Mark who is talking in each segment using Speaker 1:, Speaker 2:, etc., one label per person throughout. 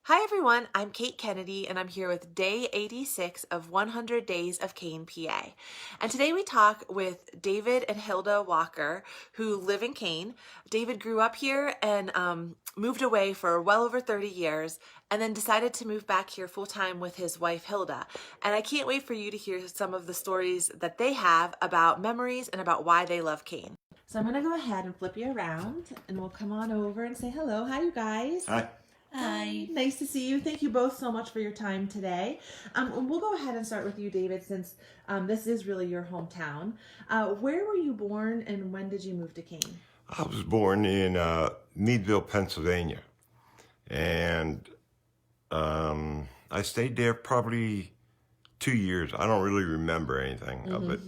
Speaker 1: Hi everyone, I'm Kate Kennedy and I'm here with day 86 of 100 Days of Kane, PA. And today we talk with David and Hilda Walker, who live in Kane. David grew up here and moved away for well over 30 years and then decided to move back here full time with his wife Hilda. And I can't wait for you to hear some of the stories that they have about memories and about why they love Kane. So I'm going to go ahead and flip you around and we'll come on over and say hello. Hi, you guys.
Speaker 2: Hi.
Speaker 1: Hi. Nice to see you. Thank you both so much for your time today. We'll go ahead and start with you, David, since this is really your hometown. Where were you born and when did you move to Kane?
Speaker 2: I was born in Meadville, Pennsylvania, and I stayed there probably 2 years. I don't really remember anything of it.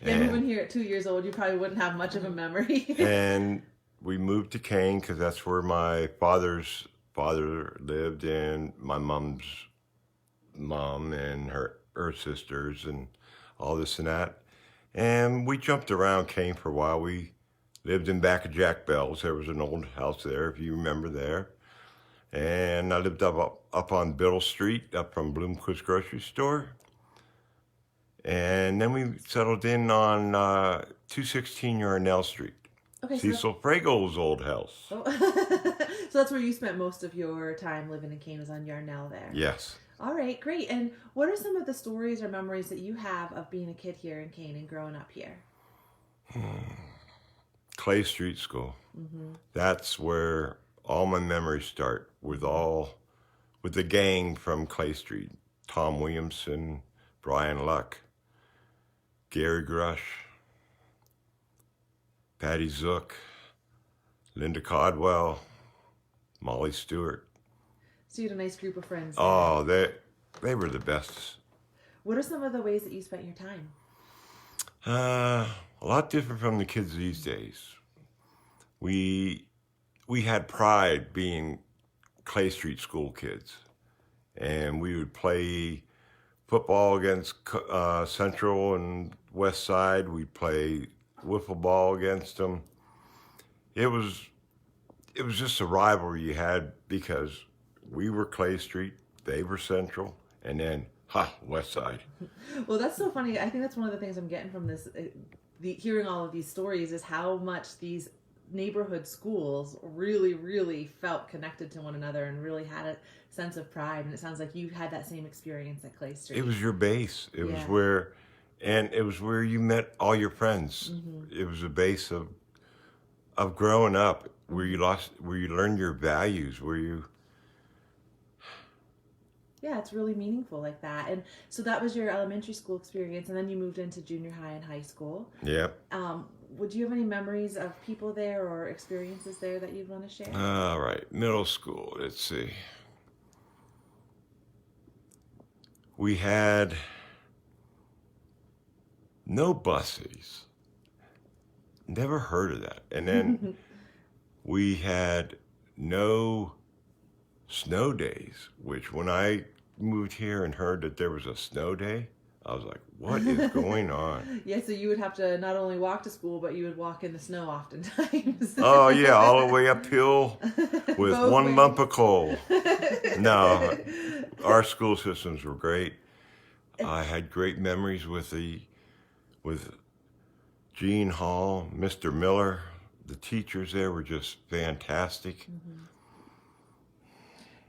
Speaker 1: Moving here at 2 years old, you probably wouldn't have much of a memory.
Speaker 2: And we moved to Kane because that's where my father's father lived, and my mom's mom and her sisters and all this and that. And we jumped around Kane for a while. We lived in back of Jack Bell's. There was an old house there, if you remember there. And I lived up on Biddle Street, up from Bloomquist Grocery Store. And then we settled in on 216 Yarnell Street.
Speaker 1: Okay,
Speaker 2: Cecil Fragel's old house.
Speaker 1: So that's where you spent most of your time living in Kane, was on Yarnell there.
Speaker 2: Yes.
Speaker 1: All right, great. And what are some of the stories or memories that you have of being a kid here in Kane and growing up here?
Speaker 2: Clay Street School. Mm-hmm. That's where all my memories start, with the gang from Clay Street. Tom Williamson, Brian Luck, Gary Grush, Patty Zook, Linda Codwell, Molly Stewart.
Speaker 1: So you had a nice group of friends there.
Speaker 2: Oh, they were the best.
Speaker 1: What are some of the ways that you spent your time?
Speaker 2: A lot different from the kids these days. We had pride being Clay Street School kids, and we would play football against Central and West Side. We'd play wiffle ball against them. It was just a rivalry you had because we were Clay Street, they were Central, and then West Side.
Speaker 1: Well, that's so funny. I think that's one of the things I'm getting from this, hearing all of these stories, is how much these neighborhood schools really felt connected to one another and really had a sense of pride. And it sounds like you had that same experience at Clay Street.
Speaker 2: It was your base. It was where you met all your friends. Mm-hmm. It was a base of growing up, where you learned your values, where you.
Speaker 1: Yeah, it's really meaningful like that. And so that was your elementary school experience, and then you moved into junior high and high school.
Speaker 2: Yep.
Speaker 1: Would you have any memories of people there or experiences there that you'd want to share?
Speaker 2: All right, middle school. Let's see. We had no buses. Never heard of that. And then we had no snow days, which when I moved here and heard that there was a snow day, I was like, what is going on?
Speaker 1: Yeah, so you would have to not only walk to school, but you would walk in the snow oftentimes.
Speaker 2: Oh, yeah, all the way uphill with
Speaker 1: Both
Speaker 2: one
Speaker 1: ways.
Speaker 2: lump of coal. No, our school systems were great. I had great memories with Gene Hall, Mr. Miller. The teachers there were just fantastic.
Speaker 1: Mm-hmm.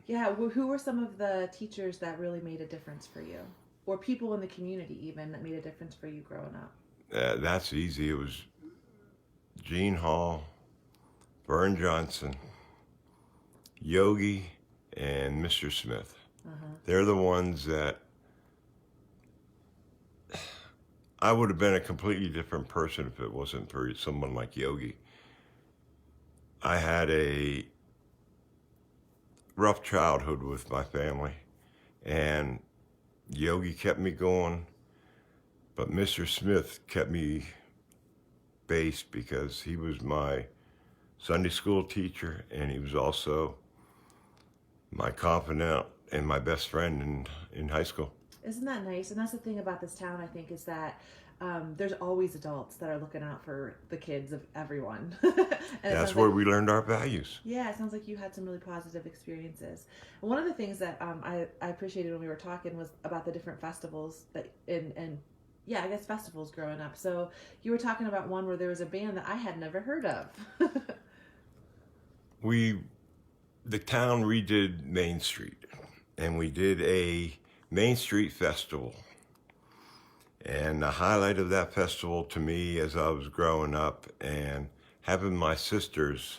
Speaker 1: Yeah, well, who were some of the teachers that really made a difference for you? Or people in the community even that made a difference for you growing up?
Speaker 2: That's easy. It was Gene Hall, Vern Johnson, Yogi, and Mr. Smith. Uh-huh. They're the ones that I would have been a completely different person if it wasn't for someone like Yogi. I had a rough childhood with my family, and Yogi kept me going, but Mr. Smith kept me based because he was my Sunday school teacher, and he was also my confidant and my best friend in high school.
Speaker 1: Isn't that nice? And that's the thing about this town, I think, is that there's always adults that are looking out for the kids of everyone. And it
Speaker 2: That's
Speaker 1: sounds
Speaker 2: where
Speaker 1: like,
Speaker 2: we learned our values.
Speaker 1: yeah, it sounds like you had some really positive experiences. And one of the things that I appreciated when we were talking was about the different festivals that and yeah, I guess festivals growing up. So you were talking about one where there was a band that I had never heard of.
Speaker 2: The town redid Main Street, and we did a Main Street festival. And the highlight of that festival to me as I was growing up and having my sisters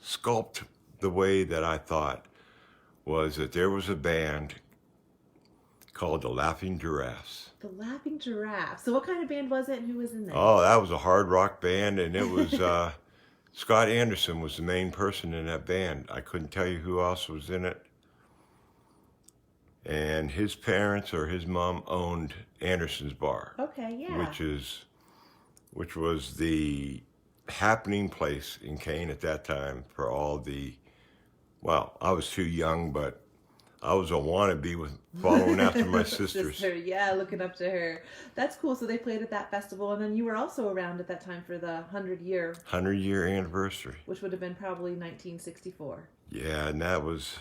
Speaker 2: sculpt the way that I thought was that there was a band called the Laughing Giraffes.
Speaker 1: The Laughing Giraffes. So what kind of band was it and who was in there?
Speaker 2: Oh, that was a hard rock band, and it was Scott Anderson was the main person in that band. I couldn't tell you who else was in it. And his parents or his mom owned Anderson's Bar.
Speaker 1: Okay, yeah.
Speaker 2: Which was the happening place in Kane at that time for all the, well, I was too young, but I was a wannabe with following after my sisters.
Speaker 1: Sister, yeah, looking up to her. That's cool. So they played at that festival, and then you were also around at that time for the
Speaker 2: 100-year anniversary.
Speaker 1: Which would have been probably 1964.
Speaker 2: Yeah, and that was,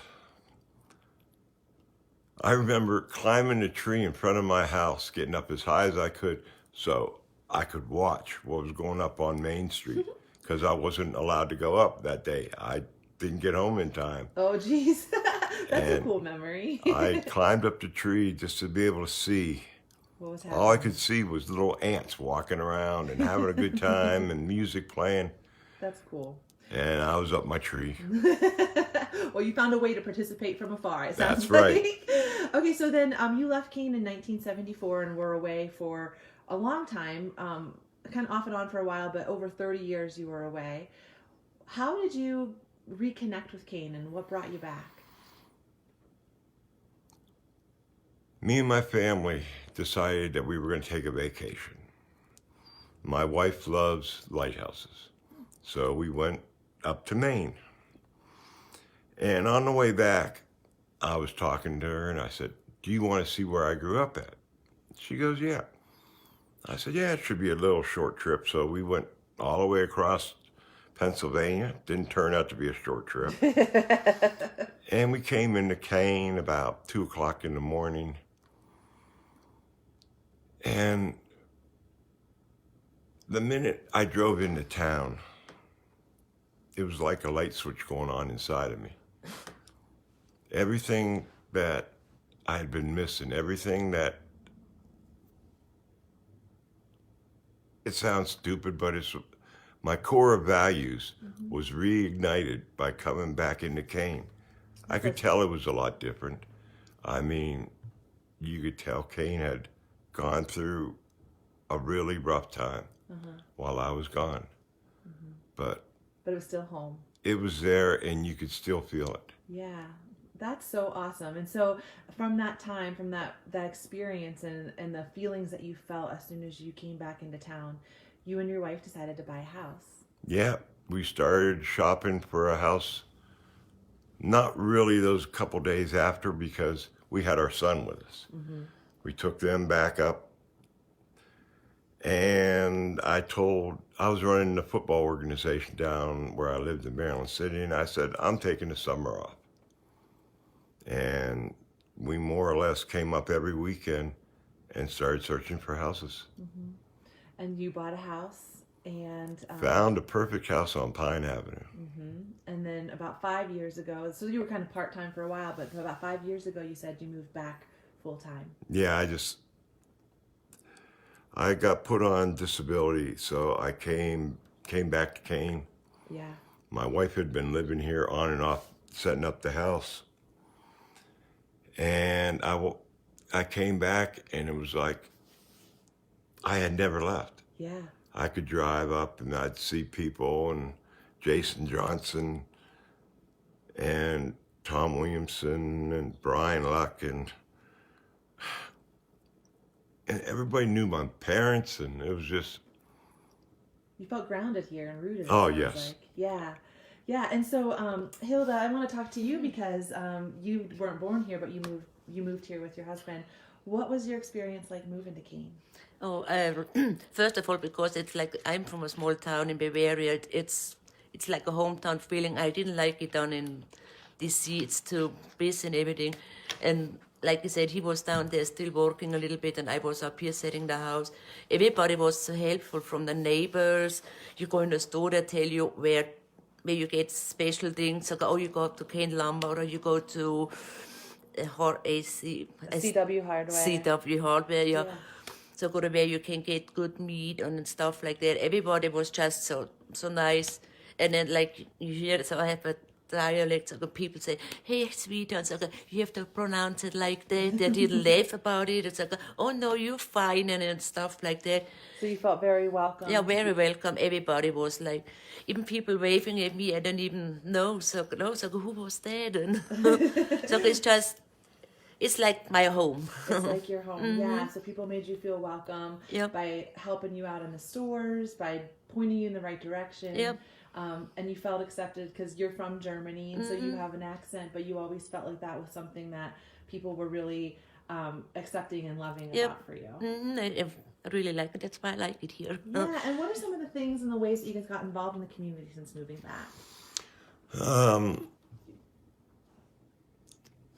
Speaker 2: I remember climbing a tree in front of my house, getting up as high as I could so I could watch what was going up on Main Street because I wasn't allowed to go up that day. I didn't get home in time.
Speaker 1: Oh, geez. That's
Speaker 2: And
Speaker 1: a cool memory.
Speaker 2: I climbed up the tree just to be able to see.
Speaker 1: What was happening?
Speaker 2: All I could see was little ants walking around and having a good time and music playing.
Speaker 1: That's cool.
Speaker 2: And I was up my tree.
Speaker 1: Well, you found a way to participate from afar, it sounds
Speaker 2: That's right.
Speaker 1: like. Okay, so then you left Kane in 1974 and were away for a long time, kind of off and on for a while, but over 30 years you were away. How did you reconnect with Kane and what brought you back?
Speaker 2: Me and my family decided that we were going to take a vacation. My wife loves lighthouses, so we went up to Maine. And on the way back, I was talking to her and I said, "Do you want to see where I grew up at?" She goes, "Yeah." I said, "Yeah, it should be a little short trip." So we went all the way across Pennsylvania. Didn't turn out to be a short trip. And we came into Kane about 2 o'clock in the morning. And the minute I drove into town, it was like a light switch going on inside of me. Everything that I had been missing, everything that, it sounds stupid, but it's my core of values was reignited by coming back into Kane. I could tell it was a lot different. I mean, you could tell Kane had gone through a really rough time while I was gone. But
Speaker 1: it was still home.
Speaker 2: It was there and you could still feel it.
Speaker 1: Yeah, that's so awesome. And so from that time, from that experience and the feelings that you felt as soon as you came back into town, you and your wife decided to buy a house.
Speaker 2: Yeah, we started shopping for a house not really those couple days after because we had our son with us. We took them back up, and I was running the football organization down where I lived in Maryland City, and I said, "I'm taking the summer off." And we more or less came up every weekend and started searching for houses.
Speaker 1: And you bought a house and
Speaker 2: found a perfect house on Pine Avenue.
Speaker 1: And then about 5 years ago, so you were kind of part-time for a while, but about 5 years ago you said you moved back full-time.
Speaker 2: Yeah, I got put on disability, so I came back to Kane.
Speaker 1: Yeah.
Speaker 2: My wife had been living here on and off, setting up the house. And I came back, and it was like I had never left.
Speaker 1: Yeah.
Speaker 2: I could drive up, and I'd see people, and Jason Johnson, and Tom Williamson, and Brian Luck, and everybody knew my parents, and it was just...
Speaker 1: You felt grounded here and rooted.
Speaker 2: Oh, yes.
Speaker 1: Like. Yeah. Yeah, and so Hilda, I want to talk to you because you weren't born here, but you moved here with your husband. What was your experience like moving to Kane?
Speaker 3: Oh, first of all, because it's like I'm from a small town in Bavaria, it's like a hometown feeling. I didn't like it down in DC. It's too busy and everything. And like I said, he was down there still working a little bit, and I was up here setting the house. Everybody was so helpful, from the neighbors. You go in the store, they tell you where you get special things. Like, oh, you go to Kane Lumber, or you go to
Speaker 1: CW Hardware.
Speaker 3: CW Hardware, yeah.
Speaker 1: Yeah.
Speaker 3: So go to where you can get good meat and stuff like that. Everybody was just so nice. And then like you hear, so I have a dialect. So people say, "Hey, sweetheart," so you have to pronounce it like that. They didn't laugh about it. It's like, "Oh no, you're fine," and stuff like that.
Speaker 1: So you felt very welcome.
Speaker 3: Yeah, very welcome. Everybody was like, even people waving at me. I don't even know. So who was that? And so it's just. It's like my home.
Speaker 1: It's like your home, yeah. So people made you feel welcome by helping you out in the stores, by pointing you in the right direction.
Speaker 3: Yep.
Speaker 1: And you felt accepted because you're from Germany, and so you have an accent, but you always felt like that was something that people were really accepting and loving about for you.
Speaker 3: I really like it. That's why I like it here.
Speaker 1: Yeah, and what are some of the things and the ways that you guys got involved in the community since moving back?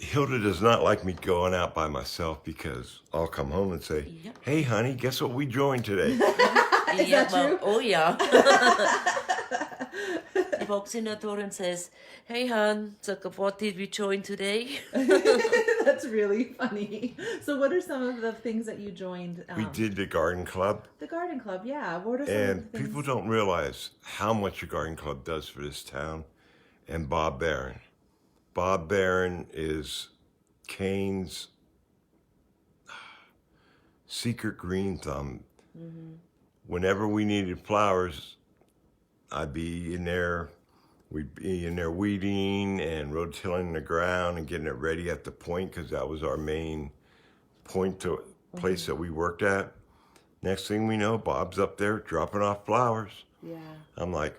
Speaker 2: Hilda does not like me going out by myself because I'll come home and say, "Hey, honey, guess what we joined today?"
Speaker 1: Is that true?
Speaker 3: Oh, yeah. He walks in the door and says, "Hey, hon, so what did we join today?"
Speaker 1: That's really funny. So what are some of the things that you joined?
Speaker 2: We did the garden club.
Speaker 1: The garden club, yeah. What are some of the
Speaker 2: And
Speaker 1: things?
Speaker 2: people don't realize how much a garden club does for this town. And Bob Barron. Bob Barron is Kane's secret green thumb. Whenever we needed flowers, I'd be in there. We'd be in there weeding and rotilling the ground and getting it ready at the point, because that was our main point to place that we worked at. Next thing we know, Bob's up there dropping off flowers.
Speaker 1: Yeah,
Speaker 2: I'm like,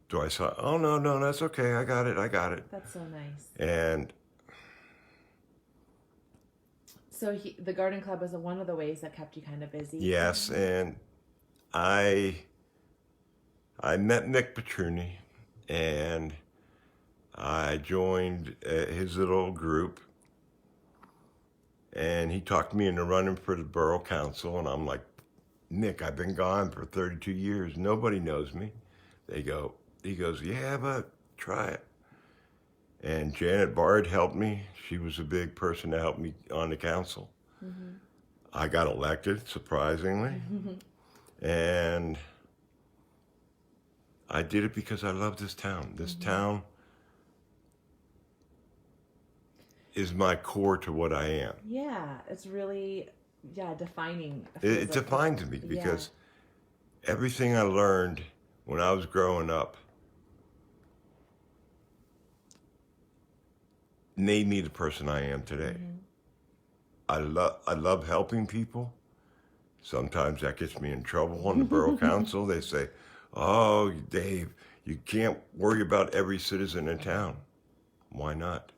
Speaker 2: do I say, "Oh, no, that's okay. I got it.
Speaker 1: that's so nice.
Speaker 2: And
Speaker 1: So the garden club was one of the ways that kept you kind of busy.
Speaker 2: yes, and I met Nick Petruni, and I joined his little group, and he talked me into running for the borough council, and I'm like, "Nick, I've been gone for 32 years. Nobody knows me." He goes, "Yeah, but try it." And Janet Bard helped me. She was a big person to help me on the council. I got elected, surprisingly. And I did it because I love this town. This town is my core to what I am.
Speaker 1: Yeah, it's really, defining.
Speaker 2: It defines me because everything I learned when I was growing up made me the person I am today. I love helping people. Sometimes that gets me in trouble on the borough council. They say, "Oh, Dave, you can't worry about every citizen in town." Why not?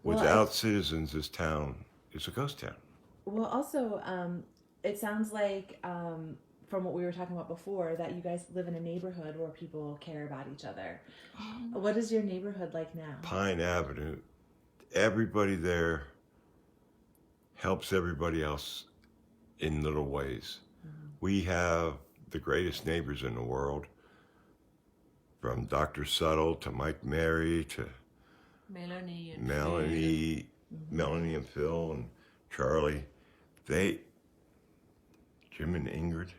Speaker 1: Well,
Speaker 2: Without citizens, this town is a ghost town.
Speaker 1: Well, also, it sounds like from what we were talking about before, that you guys live in a neighborhood where people care about each other. What is your neighborhood like now?
Speaker 2: Pine Avenue, everybody there helps everybody else in little ways. We have the greatest neighbors in the world, from Dr. Subtle to Mike Mary to
Speaker 3: Melanie and
Speaker 2: Melanie and Phil and Charlie. Jim and Ingrid,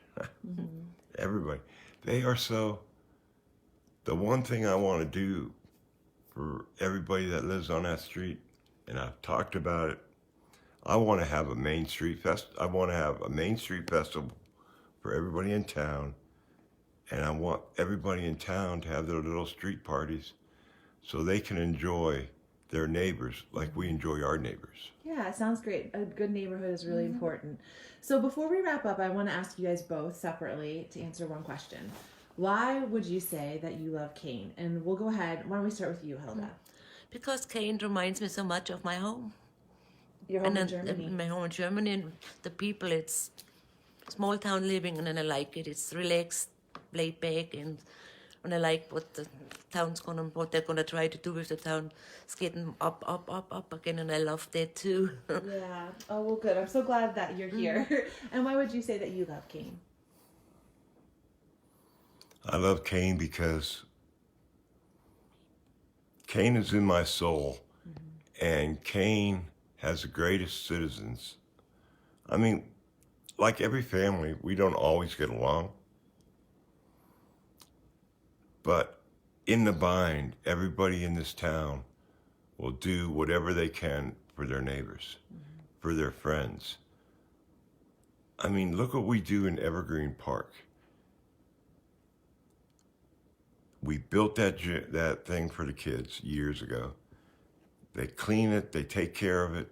Speaker 2: everybody. They are so. The one thing I want to do for everybody that lives on that street, and I've talked about it, I want to have a Main Street I want to have a Main Street festival for everybody in town, and I want everybody in town to have their little street parties, so they can enjoy their neighbors like we enjoy our neighbors.
Speaker 1: Yeah, it sounds great. A good neighborhood is really important. So before we wrap up, I want to ask you guys both separately to answer one question. Why would you say that you love Kane? And we'll go ahead. Why don't we start with you, Hilda?
Speaker 3: Because Kane reminds me so much of my home.
Speaker 1: Your home in
Speaker 3: then
Speaker 1: Germany.
Speaker 3: my home in Germany, and the people, it's small town living, and then I like it. It's relaxed, laid back, and I like what the what they're gonna try to do with the town. It's getting up, up, up, up again, and I love that too.
Speaker 1: Yeah. Oh, well, good. I'm so glad that you're here. And why would you say that you love Kane?
Speaker 2: I love Kane because Kane is in my soul, and Kane has the greatest citizens. I mean, like every family, we don't always get along, but in the bind, everybody in this town will do whatever they can for their neighbors, for their friends. I mean, look what we do in Evergreen Park. We built that thing for the kids years ago. They clean it, they take care of it,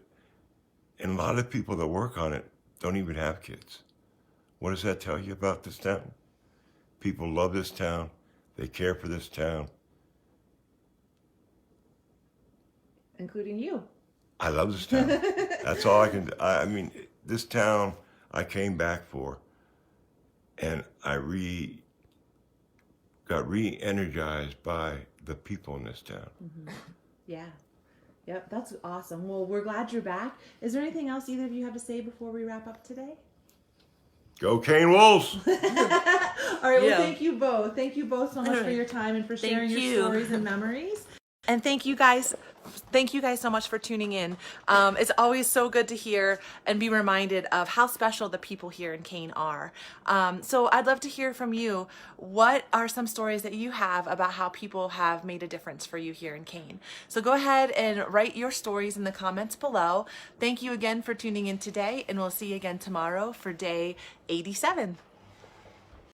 Speaker 2: and a lot of people that work on it don't even have kids. What does that tell you about this town? People love this town. They care for this town.
Speaker 1: Including you.
Speaker 2: I love this town. That's all I can. I mean, this town I came back for, and I got re-energized by the people in this town.
Speaker 1: Yeah. Yep, that's awesome. Well, we're glad you're back. Is there anything else either of you have to say before we wrap up today?
Speaker 2: Go Kane Wolves!
Speaker 1: All right, well,
Speaker 3: Yeah.
Speaker 1: thank you both. Thank you both so much for your time and for sharing your
Speaker 3: you.
Speaker 1: stories and memories. And thank you guys so much for tuning in. It's always so good to hear and be reminded of how special the people here in Kane are. So I'd love to hear from you. What are some stories that you have about how people have made a difference for you here in Kane? So go ahead and write your stories in the comments below. Thank you again for tuning in today, and we'll see you again tomorrow for day 87.